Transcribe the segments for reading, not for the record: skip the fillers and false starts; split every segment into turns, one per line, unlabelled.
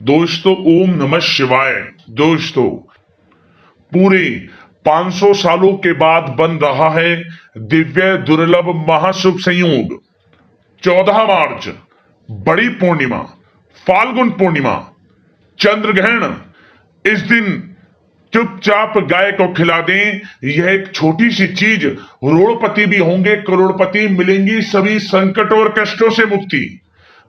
दोस्तों ओम नमः शिवाय। दोस्तों पूरे 500 सालों के बाद बन रहा है दिव्य दुर्लभ महाशुभ संयोग। 14 मार्च बड़ी पूर्णिमा, फाल्गुन पूर्णिमा, चंद्र ग्रहण। इस दिन चुपचाप गाय को खिला दें। यह एक छोटी सी चीज, करोड़पति भी होंगे, करोड़पति मिलेंगी, सभी संकट और कष्टों से मुक्ति।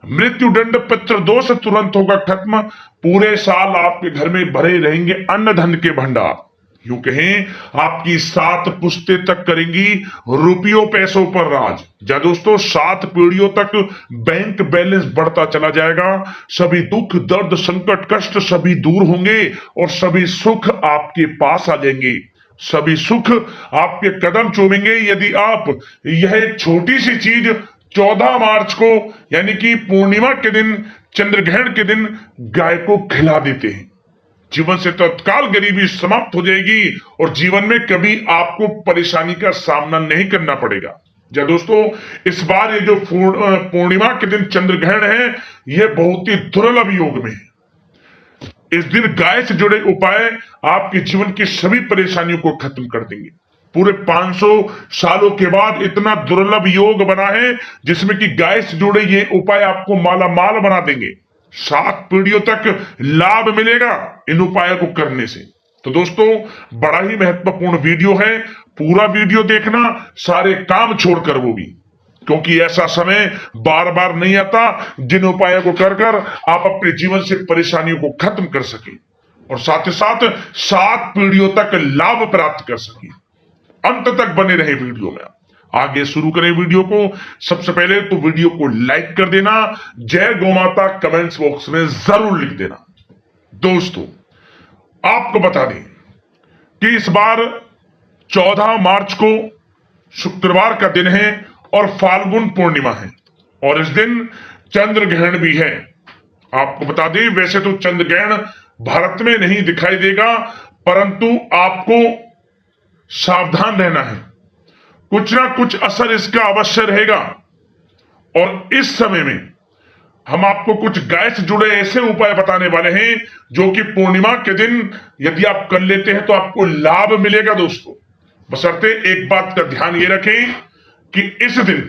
मृत्यु दंड पितृ दोष तुरंत होगा खत्म। पूरे साल आपके घर में भरे रहेंगे अन्न धन के भंडार। यूं कहें आपकी 7 पुश्ते तक करेंगी रुपयों पैसों पर राज। जा दोस्तों 7 पीढ़ियों तक बैंक बैलेंस बढ़ता चला जाएगा। सभी दुख दर्द संकट कष्ट सभी दूर होंगे और सभी सुख आपके पास आ जाएंगे। सभी सुख आपके कदम चूमेंगे यदि आप यह एक छोटी सी चीज 14 मार्च को यानी कि पूर्णिमा के दिन, चंद्र ग्रहण के दिन गाय को खिला देते हैं। जीवन से तत्काल गरीबी समाप्त हो जाएगी और जीवन में कभी आपको परेशानी का सामना नहीं करना पड़ेगा। जा दोस्तों इस बार ये जो पूर्णिमा के दिन चंद्र ग्रहण है, यह बहुत ही दुर्लभ योग में है। इस दिन गाय से जुड़े उपाय आपके जीवन की सभी परेशानियों को खत्म कर देंगे। पूरे 500 सालों के बाद इतना दुर्लभ योग बना है जिसमें कि गाय से जुड़े ये उपाय आपको माला माल बना देंगे। 7 पीढ़ियों तक लाभ मिलेगा इन उपायों को करने से। तो दोस्तों बड़ा ही महत्वपूर्ण वीडियो है, पूरा वीडियो देखना, सारे काम छोड़कर वो भी, क्योंकि ऐसा समय बार बार नहीं आता जिन उपायों को कर कर आप अपने जीवन से परेशानियों को खत्म कर सके और साथ ही साथ 7 पीढ़ियों तक लाभ प्राप्त कर सके। अंत तक बने रहे वीडियो में। आगे शुरू करें वीडियो को। सबसे पहले तो वीडियो को लाइक कर देना, जय गौ माता कमेंट्स बॉक्स में जरूर लिख देना। दोस्तों आपको बता दें कि इस बार 14 मार्च को शुक्रवार का दिन है और फाल्गुन पूर्णिमा है और इस दिन चंद्र ग्रहण भी है। आपको बता दें वैसे तो चंद्र ग्रहण भारत में नहीं दिखाई देगा, परंतु आपको सावधान रहना है, कुछ ना कुछ असर इसका अवश्य रहेगा। और इस समय में हम आपको कुछ गाय से जुड़े ऐसे उपाय बताने वाले हैं जो कि पूर्णिमा के दिन यदि आप कर लेते हैं तो आपको लाभ मिलेगा। दोस्तों बशर्ते एक बात का ध्यान ये रखें कि इस दिन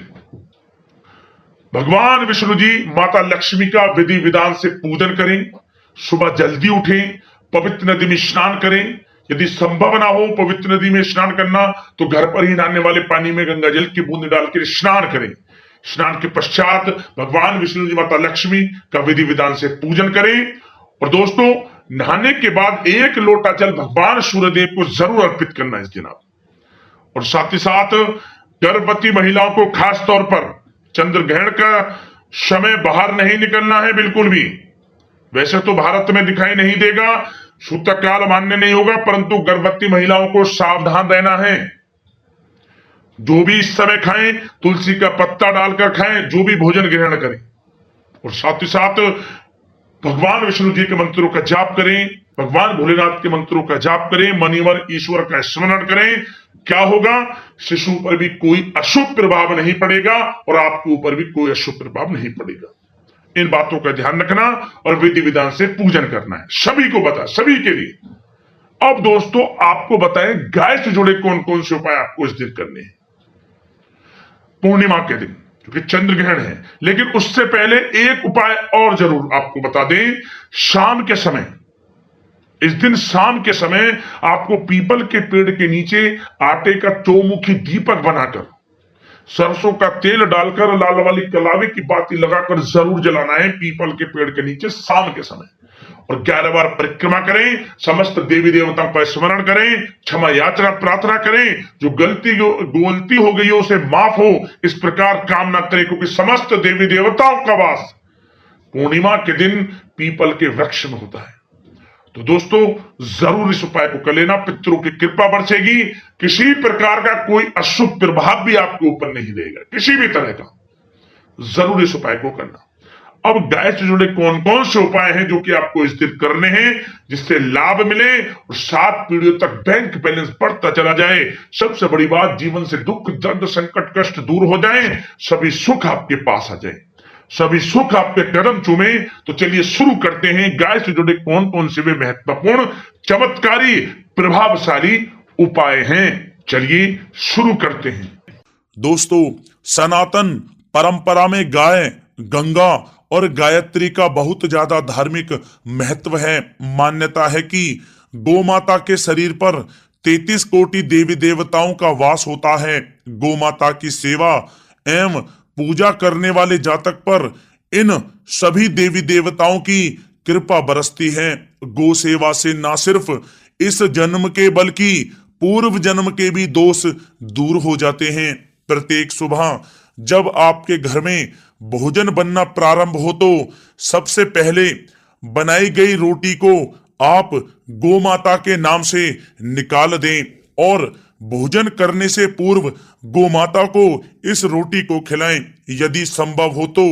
भगवान विष्णु जी माता लक्ष्मी का विधि विधान से पूजन करें। सुबह जल्दी उठें, पवित्र नदी में स्नान करें। यदि संभव ना हो पवित्र नदी में स्नान करना तो घर पर ही नहाने वाले पानी में गंगा जल की बूंद डालकर स्नान करें। स्नान के पश्चात भगवान विष्णु जी माता लक्ष्मी का विधि विधान से पूजन करें और दोस्तों नहाने के बाद 1 लोटा जल भगवान सूर्यदेव को जरूर अर्पित करना इस दिन आप। और साथ ही साथ गर्भवती महिलाओं को खास तौर पर चंद्र ग्रहण का समय बाहर नहीं निकलना है बिल्कुल भी। वैसे तो भारत में दिखाई नहीं देगा, सूतकाल मान्य नहीं होगा, परंतु गर्भवती महिलाओं को सावधान रहना है। जो भी इस समय खाएं तुलसी का पत्ता डालकर खाएं, जो भी भोजन ग्रहण करें और साथ ही साथ भगवान विष्णु जी के मंत्रों का जाप करें, भगवान भोलेनाथ के मंत्रों का जाप करें, मनिवर ईश्वर का स्मरण करें। क्या होगा, शिशु पर भी कोई अशुभ प्रभाव नहीं पड़ेगा और आपके ऊपर भी कोई अशुभ प्रभाव नहीं पड़ेगा। इन बातों का ध्यान रखना और विधि विधान से पूजन करना है। सभी को बता, सभी के लिए। अब दोस्तों आपको बताएं गाय से जुड़े कौन कौन से उपाय आपको इस दिन करने हैं पूर्णिमा के दिन, क्योंकि चंद्र ग्रहण है। लेकिन उससे पहले एक उपाय और जरूर आपको बता दें। शाम के समय, इस दिन शाम के समय आपको पीपल के पेड़ के नीचे आटे का चौमुखी दीपक बनाकर सरसों का तेल डालकर लाल वाली कलावे की बाती लगाकर जरूर जलाना है पीपल के पेड़ के नीचे शाम के समय। और 11 बार परिक्रमा करें, समस्त देवी देवताओं का स्मरण करें, क्षमा याचना प्रार्थना करें, जो गलती हो गई हो उसे माफ हो, इस प्रकार कामना करें, क्योंकि समस्त देवी देवताओं का वास पूर्णिमा के दिन पीपल के वृक्ष में होता है। तो दोस्तों जरूर इस उपाय को कर लेना, पितरों की कृपा बरसेगी, किसी प्रकार का कोई अशुभ प्रभाव भी आपके ऊपर नहीं देगा, किसी भी तरह का। जरूर इस उपाय को करना। अब गाय से जुड़े कौन कौन से उपाय हैं जो कि आपको इस दिन करने हैं जिससे लाभ मिले और 7 पीढ़ियों तक बैंक बैलेंस बढ़ता चला जाए। सबसे बड़ी बात, जीवन से दुख दर्द संकट कष्ट दूर हो जाए, सभी सुख आपके पास आ जाए। सभी सुख आपके कदम चूमे। तो चलिए शुरू करते हैं, गाय से जुड़े कौन कौन से वे महत्वपूर्ण, चमत्कारी, प्रभावशाली उपाय हैं। चलिए शुरू करते हैं।
दोस्तों, सनातन परंपरा में गाय, गंगा और गायत्री का बहुत ज्यादा धार्मिक महत्व है। मान्यता है कि गोमाता के शरीर पर 33 कोटि देवी देवताओं का वास होता है। गोमाता की सेवा एवं पूजा करने वाले जातक पर इन सभी देवी देवताओं की कृपा बरसती है। गो सेवा से न सिर्फ इस जन्म के बल्कि पूर्व जन्म के भी दोष दूर हो जाते हैं। प्रत्येक सुबह जब आपके घर में भोजन बनना प्रारंभ हो तो सबसे पहले बनाई गई रोटी को आप गोमाता के नाम से निकाल दें और भोजन करने से पूर्व गोमाता को इस रोटी को खिलाएं। यदि संभव हो तो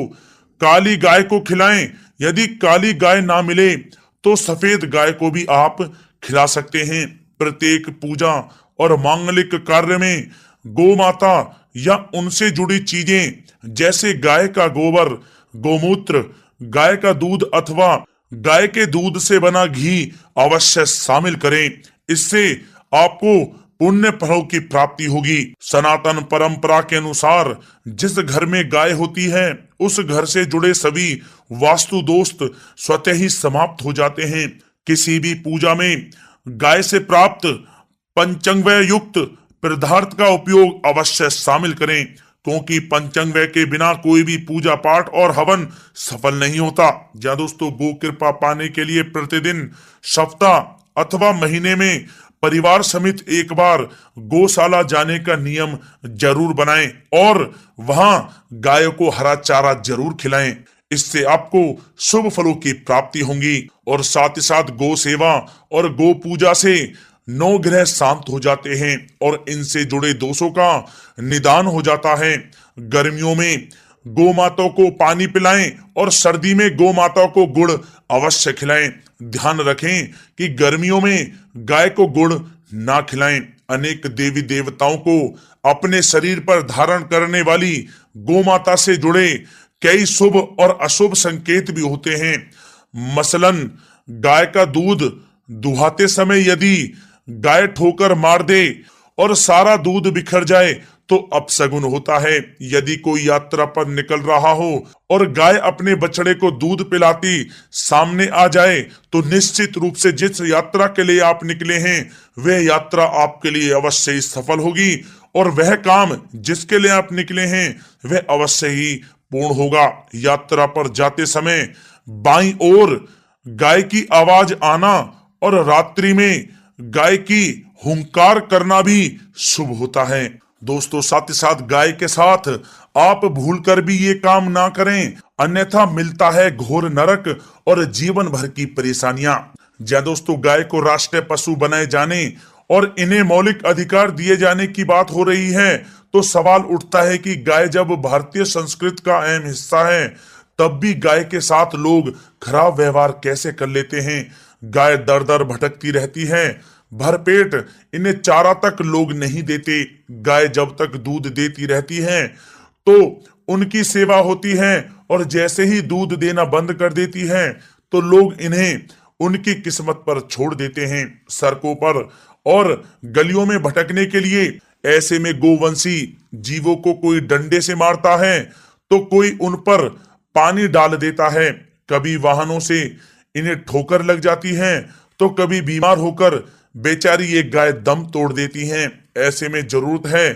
काली गाय को खिलाएं। यदि काली गाय ना मिले तो सफेद गाय को भी आप खिला सकते हैं। प्रत्येक पूजा और मांगलिक कार्य में गोमाता या उनसे जुड़ी चीजें जैसे गाय का गोबर, गोमूत्र, गाय का दूध अथवा गाय के दूध से बना घी अवश्य शामिल करें। इससे आपको पुण्य फलों की प्राप्ति होगी। सनातन परंपरा के अनुसार जिस घर में गाय होती है उस घर से जुड़े सभी वास्तु दोष स्वतः ही समाप्त हो जाते हैं। किसी भी पूजा में गाय से प्राप्त पंचांगव्य युक्त पदार्थ का उपयोग अवश्य शामिल करें, क्योंकि पंचांगव्य के बिना कोई भी पूजा पाठ और हवन सफल नहीं होता। या दोस्तों, गो कृपा पाने के लिए प्रतिदिन, सप्ताह अथवा महीने में परिवार समेत एक बार गौशाला जाने का नियम जरूर बनाएं और वहां गाय को हरा चारा जरूर खिलाएं। इससे आपको शुभ फलों की प्राप्ति होगी और साथ ही साथ गौ सेवा और गो पूजा से 9 ग्रह शांत हो जाते हैं और इनसे जुड़े दोषों का निदान हो जाता है। गर्मियों में गौ माता को पानी पिलाएं और सर्दी में गौ माता को गुड़ अवश्य खिलाएं। ध्यान रखें कि गर्मियों में गाय को गुड़ ना खिलाएं। अनेक देवी देवताओं को अपने शरीर पर धारण करने वाली गौ माता से जुड़े कई शुभ और अशुभ संकेत भी होते हैं। मसलन गाय का दूध दुहाते समय यदि गाय ठोकर मार दे और सारा दूध बिखर जाए तो अपशगुन होता है। यदि कोई यात्रा पर निकल रहा हो और गाय अपने बछड़े को दूध पिलाती सामने आ जाए तो निश्चित रूप से जिस यात्रा के लिए आप निकले हैं वह यात्रा आपके लिए अवश्य ही सफल होगी और वह काम जिसके लिए आप निकले हैं वह अवश्य ही पूर्ण होगा। यात्रा पर जाते समय बाईं ओर गाय की आवाज आना और रात्रि में गाय की हुंकार करना भी शुभ होता है। दोस्तों, साथ ही साथ गाय के साथ आप भूलकर भी ये काम ना करें, अन्यथा मिलता है घोर नरक और जीवन भर की परेशानियां। जय दोस्तों, गाय को राष्ट्रीय पशु बनाए जाने और इन्हें मौलिक अधिकार दिए जाने की बात हो रही है तो सवाल उठता है कि गाय जब भारतीय संस्कृति का अहम हिस्सा है तब भी गाय के साथ लोग खराब व्यवहार कैसे कर लेते हैं। गाय दर दर भटकती रहती है, भरपेट इन्हें चारा तक लोग नहीं देते। गाय जब तक दूध देती रहती है तो उनकी सेवा होती है और जैसे ही दूध देना बंद कर देती है तो लोग इन्हें उनकी किस्मत पर छोड़ देते हैं। सड़कों पर और गलियों में भटकने के लिए ऐसे में गोवंशी जीवों को कोई डंडे से मारता है तो कोई उन पर पानी डाल देता है। कभी वाहनों से इन्हें ठोकर लग जाती है तो कभी बीमार होकर बेचारी ये गाय दम तोड़ देती हैं। ऐसे में जरूरत है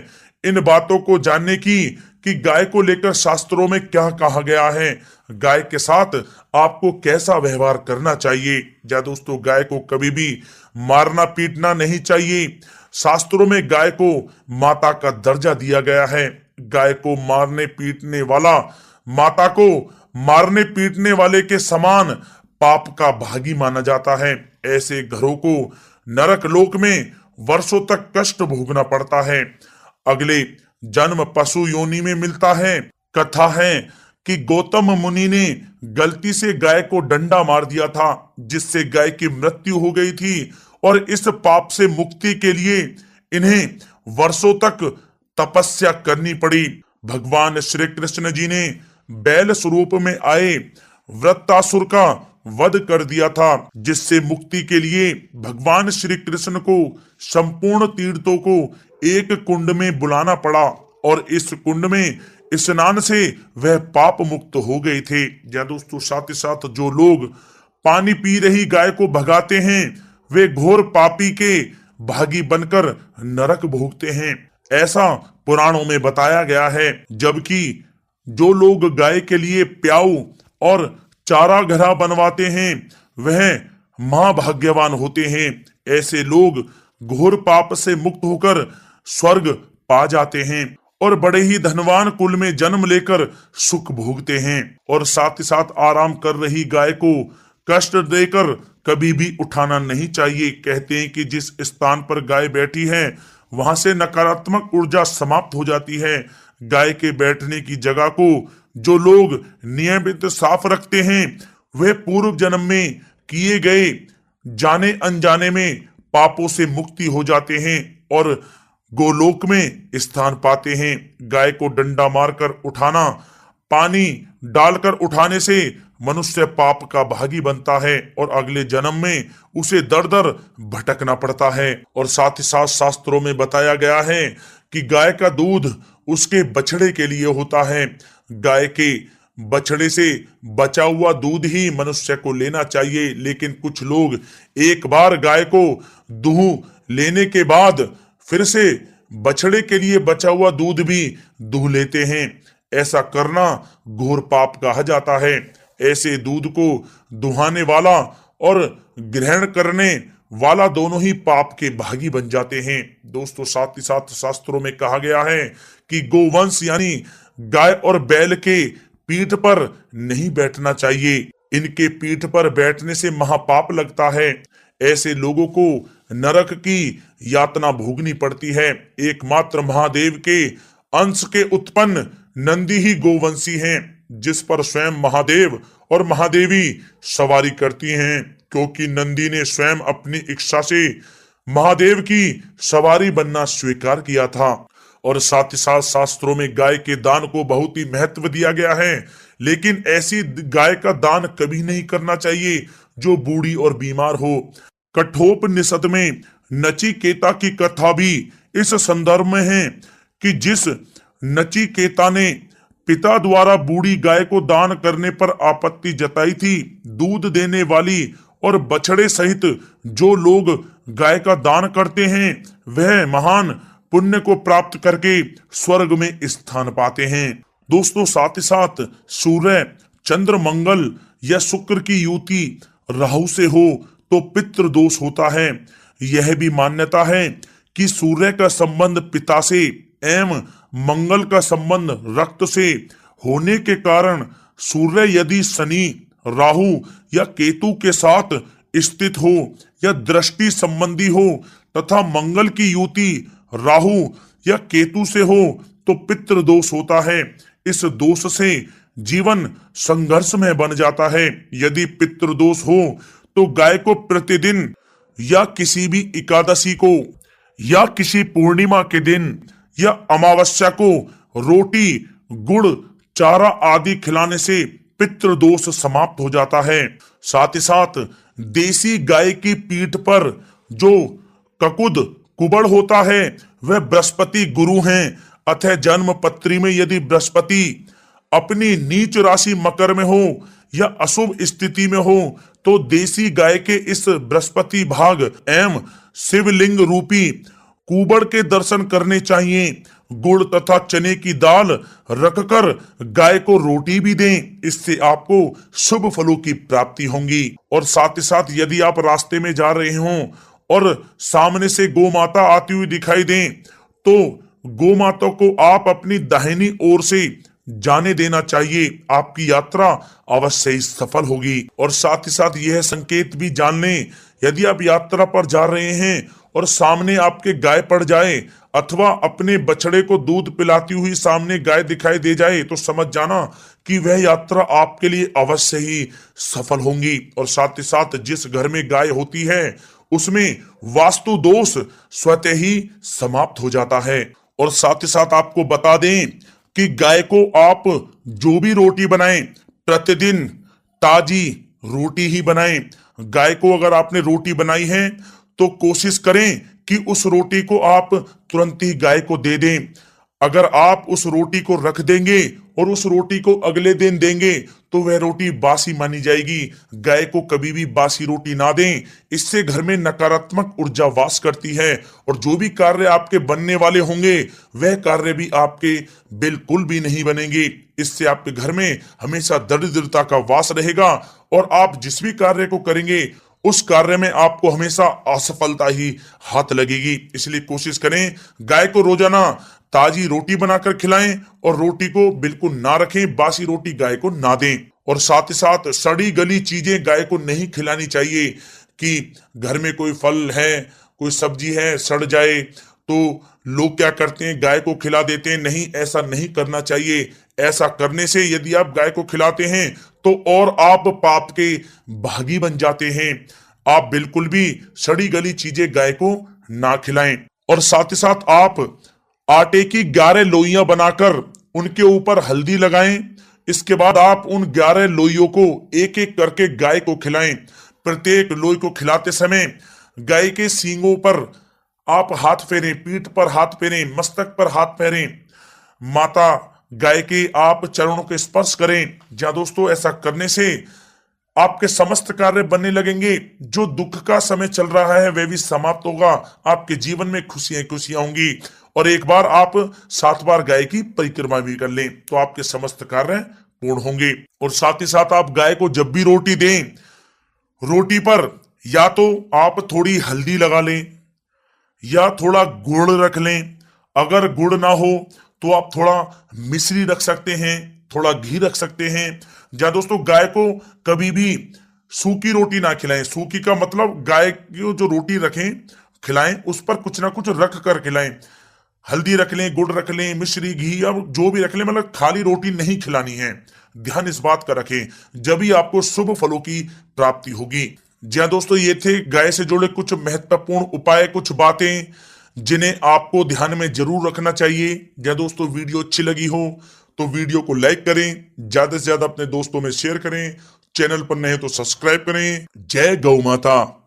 इन बातों को जानने की कि गाय को लेकर शास्त्रों में क्या कहा गया है, गाय के साथ आपको कैसा व्यवहार करना चाहिए। या दोस्तों, गाय को कभी भी मारना पीटना नहीं चाहिए। शास्त्रों में गाय को माता का दर्जा दिया गया है। गाय को मारने पीटने वाला माता को मारने पीटने वाले के समान पाप का भागी माना जाता है। ऐसे घरों को नरक लोक में वर्षों तक कष्ट भोगना पड़ता है। अगले जन्म पशु योनि में मिलता है। कथा है कि गौतम मुनि ने गलती से गाय को डंडा मार दिया था जिससे गाय की मृत्यु हो गई थी और इस पाप से मुक्ति के लिए इन्हें वर्षों तक तपस्या करनी पड़ी। भगवान श्री कृष्ण जी ने बैल स्वरूप में आए वृत्तासुर का वध कर दिया था, जिससे मुक्ति के लिए भगवान श्री कृष्ण को संपूर्ण तीर्थों को एक कुंड में बुलाना पड़ा और इस कुंड में स्नान से वह पाप मुक्त हो गए थे। या दोस्तों, साथ ही साथ जो लोग पानी पी रही गाय को भगाते हैं वे घोर पापी के भागी बनकर नरक भोगते हैं, ऐसा पुराणों में बताया गया है। जबकि जो लोग गाय के लिए प्याऊ और चारा घरा बनवाते हैं वह महाभाग्यवान होते हैं। ऐसे लोग घोर पाप से मुक्त होकर स्वर्ग पा जाते हैं और बड़े ही धनवान कुल में जन्म लेकर सुख भोगते हैं। और साथ ही साथ आराम कर रही गाय को कष्ट देकर कभी भी उठाना नहीं चाहिए। कहते हैं कि जिस स्थान पर गाय बैठी है वहां से नकारात्मक ऊर्जा समाप्त हो जाती है। गाय के बैठने की जगह को जो लोग नियमित साफ रखते हैं वे पूर्व जन्म में किए गए जाने अनजाने में पापों से मुक्ति हो जाते हैं और गोलोक में स्थान पाते हैं। गाय को डंडा मारकर उठाना, पानी डालकर उठाने से मनुष्य पाप का भागी बनता है और अगले जन्म में उसे दर दर भटकना पड़ता है। और साथ ही साथ शास्त्रों में बताया गया है कि गाय का दूध उसके बछड़े के लिए होता है। गाय के बछड़े से बचा हुआ दूध ही मनुष्य को लेना चाहिए, लेकिन कुछ लोग एक बार गाय को दूह लेने के बाद फिर से बछड़े के लिए बचा हुआ दूध भी दूह लेते हैं। ऐसा करना घोर पाप कहा जाता है। ऐसे दूध को दुहाने वाला और ग्रहण करने वाला दोनों ही पाप के भागी बन जाते हैं। दोस्तों, साथ ही साथ शास्त्रों में कहा गया है कि गोवंश यानी गाय और बैल के पीठ पर नहीं बैठना चाहिए। इनके पीठ पर बैठने से महापाप लगता है। ऐसे लोगों को नरक की यातना भोगनी पड़ती है। एकमात्र महादेव के अंश के उत्पन्न नंदी ही गोवंशी हैं, जिस पर स्वयं महादेव और महादेवी सवारी करती हैं, क्योंकि नंदी ने स्वयं अपनी इच्छा से महादेव की सवारी बनना स्वीकार किया था। और साथ ही साथ शास्त्रों में गाय के दान को बहुत ही महत्व दिया गया है, लेकिन ऐसी गाय का दान कभी नहीं करना चाहिए जो बूढ़ी और बीमार हो। कठोपनिषद में नचिकेता की कथा भी इस संदर्भ में है कि जिस नचिकेता ने पिता द्वारा बूढ़ी गाय को दान करने पर आपत्ति जताई थी, दूध देने वाली और बछड़े सहित जो लोग गाय का दान करते हैं वह महान पुण्य को प्राप्त करके स्वर्ग में स्थान पाते हैं। दोस्तों, साथ ही साथ सूर्य, चंद्र, मंगल या शुक्र की युति राहु से हो तो पितृ दोष होता है। यह भी मान्यता है कि सूर्य का संबंध पिता से एवं मंगल का संबंध रक्त से होने के कारण सूर्य यदि शनि, राहु या केतु के साथ स्थित हो या दृष्टि संबंधी हो तथा मंगल की युति राहु या केतु से हो तो पितृ दोष होता है। इस दोष से जीवन संघर्ष में बन जाता है। यदि पितृ दोष हो तो गाय को प्रतिदिन या किसी भी एकादशी को या किसी पूर्णिमा के दिन या अमावस्या को रोटी, गुड़, चारा आदि खिलाने से पितृ दोष समाप्त हो जाता है। साथ ही साथ देसी गाय की पीठ पर जो ककुद कुबड़ होता है वह बृहस्पति गुरु हैं। अतः जन्म पत्री में यदि बृहस्पति अपनी नीच राशि मकर में हो या अशुभ स्थिति में हो तो देसी गाय के इस बृहस्पति भाग एवं शिवलिंग रूपी कुबड़ के दर्शन करने चाहिए। गुड़ तथा चने की दाल रखकर गाय को रोटी भी दें, इससे आपको शुभ फलों की प्राप्ति होगी। और साथ ही साथ यदि आप रास्ते में जा रहे हों और सामने से गौ माता आती हुई दिखाई दें तो गौ माता को आप अपनी दाहिनी ओर से जाने देना चाहिए। आपकी यात्रा अवश्य ही सफल होगी। और साथ ही साथ यह संकेत भी जान लें, यदि आप यात्रा पर जा रहे हैं और सामने आपके गाय पड़ जाए अथवा अपने बछड़े को दूध पिलाती हुई सामने गाय दिखाई दे जाए तो समझ जाना कि वह यात्रा आपके लिए अवश्य ही सफल होगी। और साथ ही साथ जिस घर में गाय होती है उसमें वास्तु दोष स्वतः ही समाप्त हो जाता है। और साथ ही साथ आपको बता दें कि गाय को आप जो भी रोटी बनाएं प्रतिदिन ताजी रोटी ही बनाएं। गाय को अगर आपने रोटी बनाई है तो कोशिश करें कि उस रोटी को आप तुरंत ही गाय को दे दें। अगर आप उस रोटी को रख देंगे और उस रोटी को अगले दिन देंगे तो वह रोटी बासी मानी जाएगी। गाय को कभी भी बासी रोटी ना दें, इससे घर में नकारात्मक ऊर्जा वास करती है और जो भी कार्य आपके बनने वाले होंगे वह कार्य भी आपके बिल्कुल भी नहीं बनेंगे। इससे आपके घर में हमेशा दरिद्रता का वास रहेगा और आप जिस भी कार्य को करेंगे उस कार्य में आपको हमेशा असफलता ही हाथ लगेगी। इसलिए कोशिश करें गाय को रोजाना ताजी रोटी बनाकर खिलाएं और रोटी को बिल्कुल ना रखें, बासी रोटी गाय को ना दें। और साथ ही साथ सड़ी गली चीजें गाय को नहीं खिलानी चाहिए कि घर में कोई फल है, कोई सब्जी है, सड़ जाए तो लोग क्या करते हैं, गाय को खिला देते हैं। नहीं, ऐसा नहीं करना चाहिए। ऐसा करने से यदि आप गाय को खिलाते हैं तो और आप पाप के भागी बन जाते हैं। आप बिल्कुल भी सड़ी गली चीजें गाय को ना खिलाएं। और साथ ही साथ आप आटे की 11 लोइयां बनाकर उनके ऊपर हल्दी लगाएं। इसके बाद आप उन 11 लोइयों को एक एक करके गाय को खिलाएं। प्रत्येक लोई को खिलाते समय गाय के सींगों पर आप हाथ फेरें, पीठ पर हाथ फेरें, मस्तक पर हाथ फेरें, माता गाय के आप चरणों के स्पर्श करें। जहां दोस्तों ऐसा करने से आपके समस्त कार्य बनने लगेंगे। जो दुख का समय चल रहा है वह भी समाप्त होगा। आपके जीवन में खुशियां खुशियां होंगी। और एक बार आप 7 बार गाय की परिक्रमा भी कर लें तो आपके समस्त कार्य पूर्ण होंगे। और साथ ही साथ आप गाय को जब भी रोटी दें, रोटी पर या तो आप थोड़ी हल्दी लगा लें या थोड़ा गुड़ रख लें। अगर गुड़ ना हो तो आप थोड़ा मिश्री रख सकते हैं, थोड़ा घी रख सकते हैं। जहां दोस्तों गाय को कभी भी सूखी रोटी ना खिलाएं। सूखी का मतलब गाय की जो रोटी रखें खिलाएं उस पर कुछ ना कुछ रख कर खिलाएं। हल्दी रख लें, गुड़ रख लें, मिश्री, घी या जो भी रख लें, मतलब खाली रोटी नहीं खिलानी है। ध्यान इस बात का रखें, जब भी आपको शुभ फलों की प्राप्ति होगी। जी हाँ दोस्तों, ये थे गाय से जुड़े कुछ महत्वपूर्ण उपाय, कुछ बातें जिन्हें आपको ध्यान में जरूर रखना चाहिए। जी दोस्तों, वीडियो अच्छी लगी हो तो वीडियो को लाइक करें, ज्यादा से ज्यादा अपने दोस्तों में शेयर करें, चैनल पर नए तो सब्सक्राइब करें। जय गौ माता।